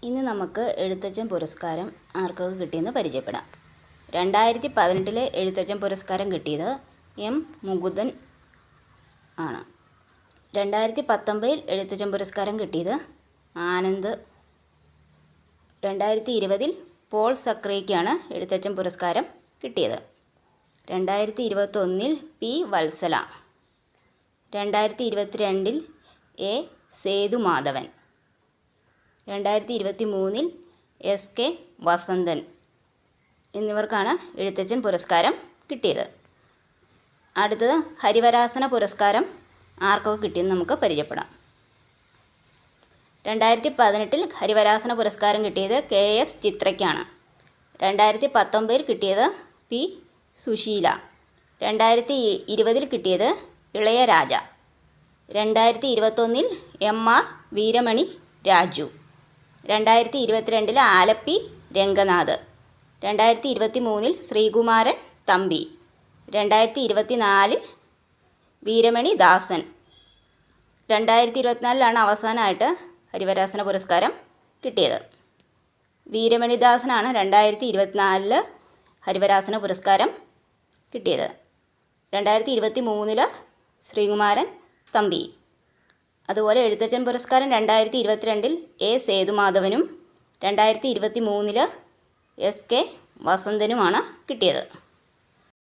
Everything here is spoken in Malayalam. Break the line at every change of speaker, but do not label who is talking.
ഇന്ന് നമുക്ക് എഴുത്തച്ഛൻ പുരസ്കാരം ആർക്കൊക്കെ കിട്ടിയെന്ന് പരിചയപ്പെടാം. 2018 എഴുത്തച്ഛൻ പുരസ്കാരം കിട്ടിയത് എം മുകുന്ദൻ ആണ്. 2019 എഴുത്തച്ഛൻ പുരസ്കാരം കിട്ടിയത് ആനന്ദ്. 2020 പോൾ സക്രയ്ക്കാണ് എഴുത്തച്ഛൻ പുരസ്കാരം കിട്ടിയത്. 2021 P Valsala. 2022 A Sethumadhavan. 2023 S K Vasanthan എന്നിവർക്കാണ് എഴുത്തച്ഛൻ പുരസ്കാരം കിട്ടിയത്. അടുത്തത് ഹരിവരാസന പുരസ്കാരം ആർക്കൊക്കെ കിട്ടിയെന്ന് നമുക്ക് പരിചയപ്പെടാം. 2018 ഹരിവരാസന പുരസ്കാരം കിട്ടിയത് കെ എസ് ചിത്രയ്ക്കാണ്. 2019 കിട്ടിയത് പി സുശീല. 2020 കിട്ടിയത് ഇളയരാജ. 2021 M R Veeramani Raju. 2022 ആലപ്പി രംഗനാഥ്. 2023 ശ്രീകുമാരൻ തമ്പി. 2024 വീരമണി ദാസൻ. 2024 അവസാനമായിട്ട് ഹരിവരാസന പുരസ്കാരം കിട്ടിയത്. വീരമണിദാസനാണ് 2024 ഹരിവരാസന പുരസ്കാരം കിട്ടിയത്. 2023 ശ്രീകുമാരൻ തമ്പി. അതുപോലെ എഴുത്തച്ഛൻ പുരസ്കാരം 2022 എ സേതുമാധവനും 2023 എസ് കെ വസന്തനുമാണ് കിട്ടിയത്.